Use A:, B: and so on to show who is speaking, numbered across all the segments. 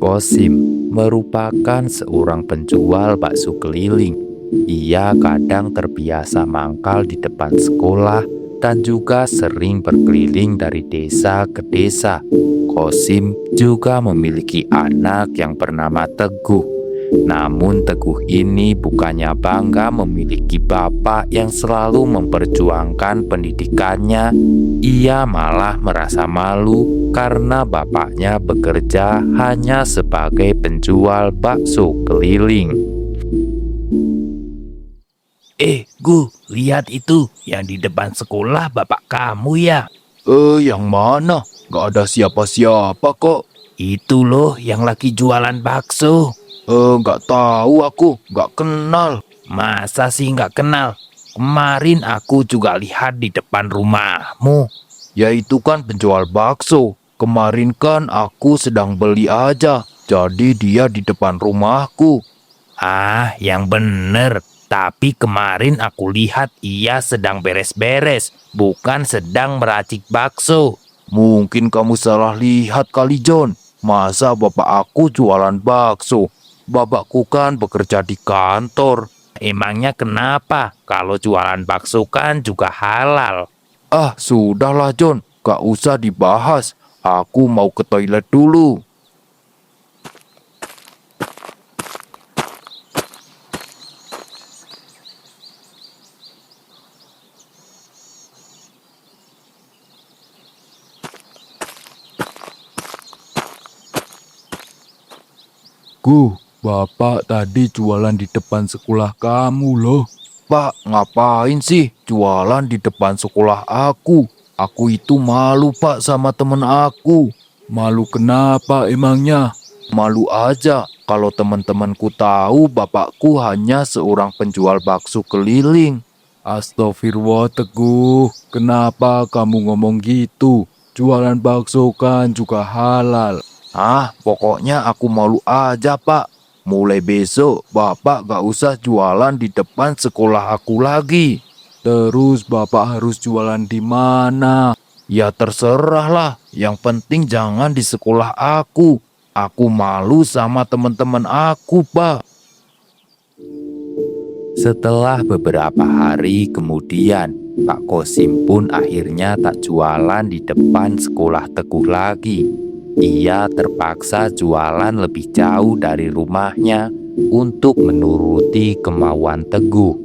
A: Kosim merupakan seorang penjual bakso keliling. Ia kadang terbiasa mangkal di depan sekolah dan juga sering berkeliling dari desa ke desa. Kosim juga memiliki anak yang bernama Teguh. Namun Teguh ini bukannya bangga memiliki bapak yang selalu memperjuangkan pendidikannya. Ia malah merasa malu karena bapaknya bekerja hanya sebagai penjual bakso keliling.
B: Gu, lihat itu yang di depan sekolah bapak kamu ya.
C: Yang mana? Gak ada siapa-siapa kok.
B: Itu loh yang lagi jualan bakso.
C: Gak tahu aku, gak kenal.
B: Masa sih nggak kenal? Kemarin aku juga lihat di depan rumahmu.
C: Ya itu kan penjual bakso. Kemarin kan aku sedang beli aja, jadi dia di depan rumahku.
B: Ah, yang bener. Tapi kemarin aku lihat ia sedang beres-beres, bukan sedang meracik bakso.
C: Mungkin kamu salah lihat kali, John. Masa bapak aku jualan bakso? Bapakku kan bekerja di kantor.
B: Emangnya kenapa? Kalau jualan bakso kan juga halal.
C: Ah, sudahlah John, gak usah dibahas. Aku mau ke toilet dulu. Bapak tadi jualan di depan sekolah kamu loh. Pak, ngapain sih jualan di depan sekolah aku? Aku itu malu pak sama temen aku. Malu kenapa emangnya? Malu aja kalau teman-temanku tahu bapakku hanya seorang penjual bakso keliling. Astagfirullah Teguh, kenapa kamu ngomong gitu? Jualan bakso kan juga halal. Ah, pokoknya aku malu aja pak. Mulai besok, bapak gak usah jualan di depan sekolah aku lagi. Terus bapak harus jualan di mana? Ya terserah lah, yang penting jangan di sekolah aku. Aku malu sama teman-teman aku, Pak.
A: Setelah beberapa hari kemudian, Pak Kosim pun akhirnya tak jualan di depan sekolah Teguh lagi. Ia terpaksa jualan lebih jauh dari rumahnya untuk menuruti kemauan Teguh.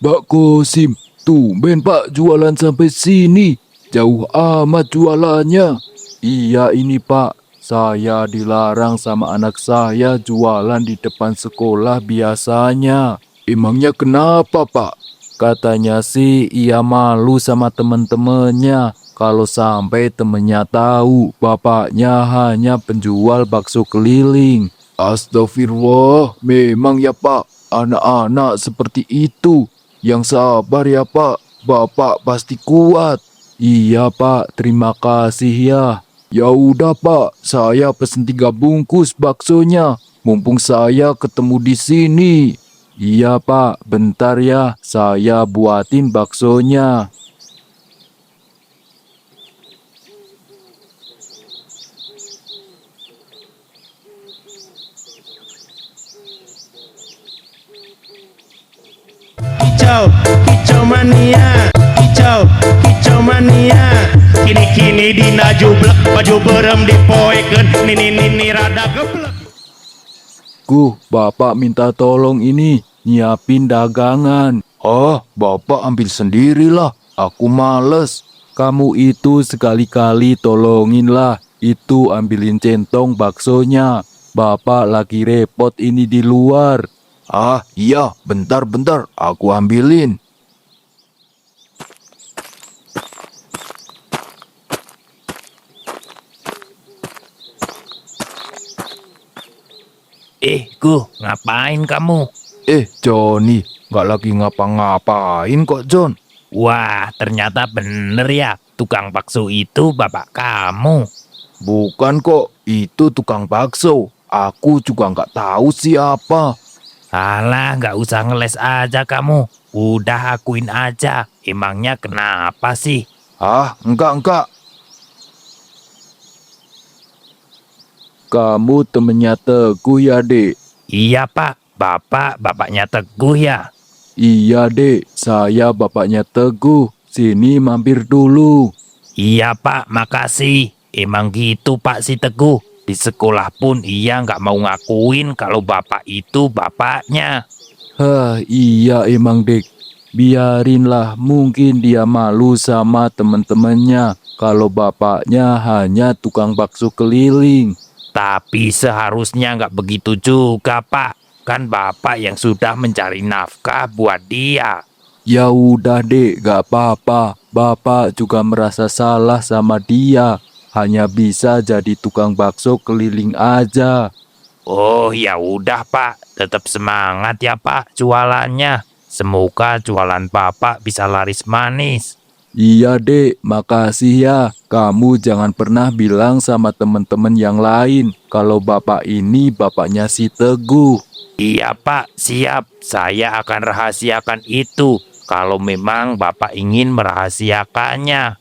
C: Pak Kosim, tumben Pak jualan sampai sini. Jauh amat jualannya. Iya ini Pak, saya dilarang sama anak saya jualan di depan sekolah biasanya. Emangnya kenapa Pak? Katanya sih ia malu sama teman-temannya kalau sampai temennya tahu bapaknya hanya penjual bakso keliling. Astagfirullah, memang ya Pak, anak-anak seperti itu. Yang sabar ya Pak, Bapak pasti kuat. Iya Pak, terima kasih ya. Ya udah Pak, saya pesen 3 bungkus baksonya. Mumpung saya ketemu di sini. Iya Pak, bentar ya, saya buatin baksonya.
D: Kicau, kicau mania, kicau, kicau mania. Kini-kini dina jublek, baju berem dipoekeun, nini rada geblek.
C: Bapak minta tolong ini, nyiapin dagangan. Oh, Bapak ambil sendirilah, aku males. Kamu itu sekali-kali tolonginlah, itu ambilin centong baksonya. Bapak lagi repot ini di luar. Ah, iya, bentar-bentar, aku ambilin.
B: Gu, ngapain kamu?
C: Johnny, nggak lagi ngapa-ngapain kok, John.
B: Wah, ternyata bener ya, tukang bakso itu bapak kamu.
C: Bukan kok, itu tukang bakso. Aku juga nggak tahu siapa.
B: Alah, nggak usah ngeles aja kamu. Udah akuin aja, Emangnya kenapa sih?
C: Ah, enggak. Kamu temennya Teguh ya, Dek?
B: Iya, Pak. Bapaknya Teguh ya?
C: Iya, Dek. Saya bapaknya Teguh. Sini mampir dulu.
B: Iya, Pak. Makasih. Emang gitu, Pak, si Teguh. Di sekolah pun ia nggak mau ngakuin kalau bapak itu bapaknya.
C: Hah, iya emang, Dek. Biarinlah, mungkin dia malu sama teman-temannya kalau bapaknya hanya tukang bakso keliling.
B: Tapi seharusnya nggak begitu juga, Pak. Kan bapak yang sudah mencari nafkah buat dia.
C: Ya udah, Dek, gak apa-apa. Bapak juga merasa salah sama dia. Hanya bisa jadi tukang bakso keliling aja.
B: Oh, ya udah, Pak. Tetap semangat ya, Pak, jualannya. Semoga jualan bapak bisa laris manis.
C: Iya, Dek, makasih ya. Kamu jangan pernah bilang sama teman-teman yang lain kalau bapak ini bapaknya si Teguh.
B: Iya, Pak, siap. Saya akan rahasiakan itu kalau memang bapak ingin merahasiakannya.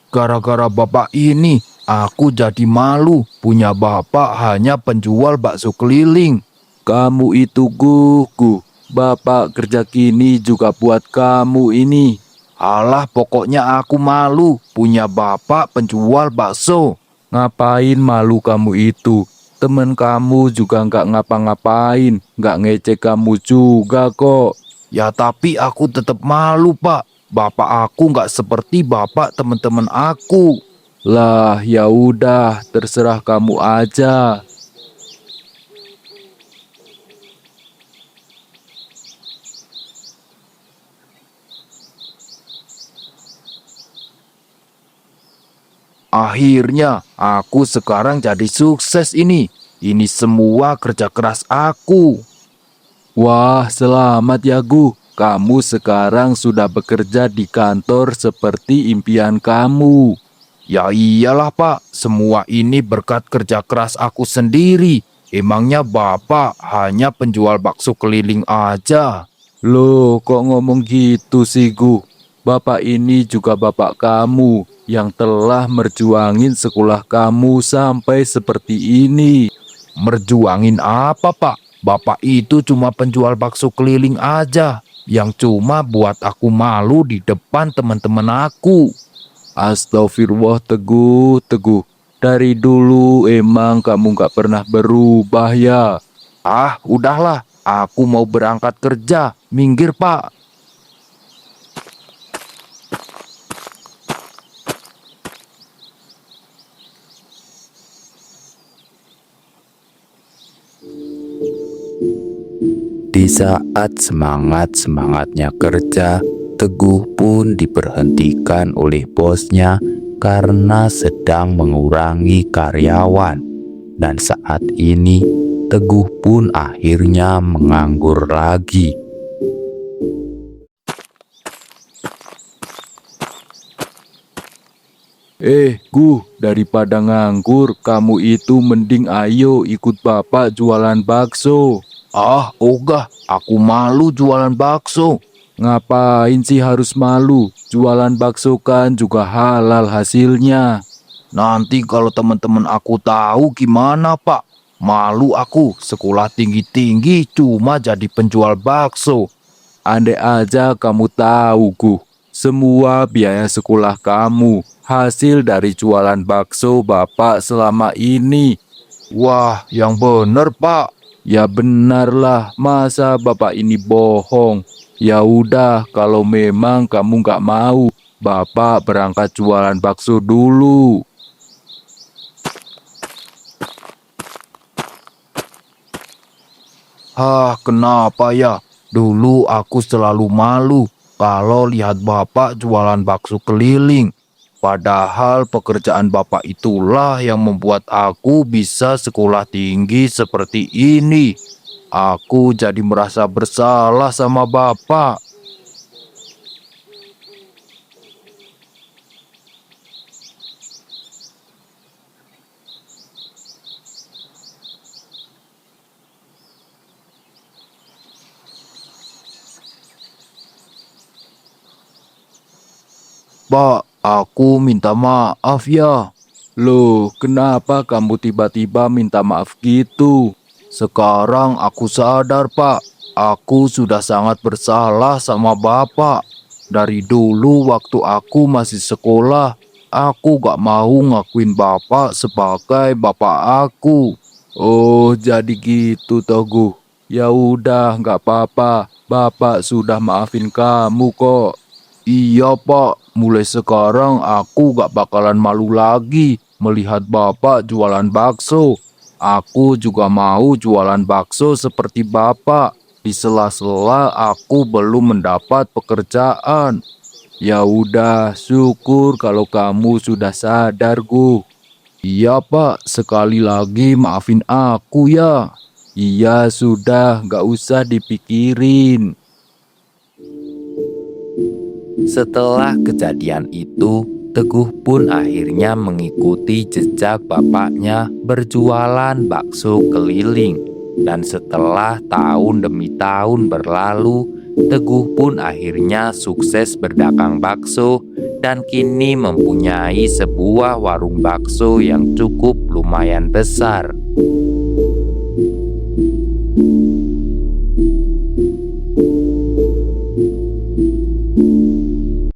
C: Gara-gara bapak ini, aku jadi malu punya bapak hanya penjual bakso keliling. Kamu itu gugu, bapak kerja kini juga buat kamu ini. Alah, pokoknya aku malu punya bapak penjual bakso. Ngapain malu kamu itu? Temen kamu juga nggak ngapa-ngapain, nggak ngecek kamu juga kok. Ya tapi aku tetap malu, Pak. Bapak aku nggak seperti bapak teman-teman aku. Lah, ya udah, terserah kamu aja. Akhirnya, aku sekarang jadi sukses ini. Ini semua kerja keras aku. Wah, selamat ya, Gu. Kamu sekarang sudah bekerja di kantor seperti impian kamu. Ya iyalah, Pak. Semua ini berkat kerja keras aku sendiri. Emangnya Bapak hanya penjual bakso keliling aja? Loh, kok ngomong gitu sih, Gu? Bapak ini juga bapak kamu yang telah merjuangin sekolah kamu sampai seperti ini. Merjuangin apa, Pak? Bapak itu cuma penjual bakso keliling aja, yang cuma buat aku malu di depan teman-teman aku. Astagfirullah, Teguh, Teguh. Dari dulu emang kamu gak pernah berubah ya. Ah, udahlah. Aku mau berangkat kerja. Minggir, Pak.
A: Di saat semangat-semangatnya kerja, Teguh pun diberhentikan oleh bosnya karena sedang mengurangi karyawan. Dan saat ini, Teguh pun akhirnya menganggur lagi.
C: Gu, daripada nganggur, kamu itu mending ayo ikut bapak jualan bakso. Ah, ogah, aku malu jualan bakso. Ngapain sih harus malu? Jualan bakso kan juga halal hasilnya. Nanti kalau teman-teman aku tahu gimana, Pak? Malu aku, sekolah tinggi-tinggi cuma jadi penjual bakso. Andai aja kamu tahu, Gu, semua biaya sekolah kamu hasil dari jualan bakso Bapak selama ini. Wah, yang bener, Pak. Ya benarlah, masa Bapak ini bohong? Ya udah, kalau memang kamu nggak mau, Bapak berangkat jualan bakso dulu. Hah, kenapa ya? Dulu aku selalu malu kalau lihat Bapak jualan bakso keliling. Padahal pekerjaan Bapak itulah yang membuat aku bisa sekolah tinggi seperti ini. Aku jadi merasa bersalah sama Bapak. Pak, aku minta maaf ya. Loh, kenapa kamu tiba-tiba minta maaf gitu? Sekarang aku sadar, Pak. Aku sudah sangat bersalah sama Bapak. Dari dulu waktu aku masih sekolah, aku gak mau ngakuin Bapak sebagai Bapak aku. Oh, jadi gitu Togu. Ya udah, nggak apa-apa. Bapak sudah maafin kamu kok. Iya, Pak. Mulai sekarang aku gak bakalan malu lagi melihat Bapak jualan bakso. Aku juga mau jualan bakso seperti Bapak. Di sela-sela aku belum mendapat pekerjaan. Ya udah, syukur kalau kamu sudah sadar, Gu. Iya Pak, sekali lagi maafin aku ya. Iya sudah, gak usah dipikirin.
A: Setelah kejadian itu, Teguh pun akhirnya mengikuti jejak bapaknya berjualan bakso keliling. Dan setelah tahun demi tahun berlalu, Teguh pun akhirnya sukses berdagang bakso dan kini mempunyai sebuah warung bakso yang cukup lumayan besar.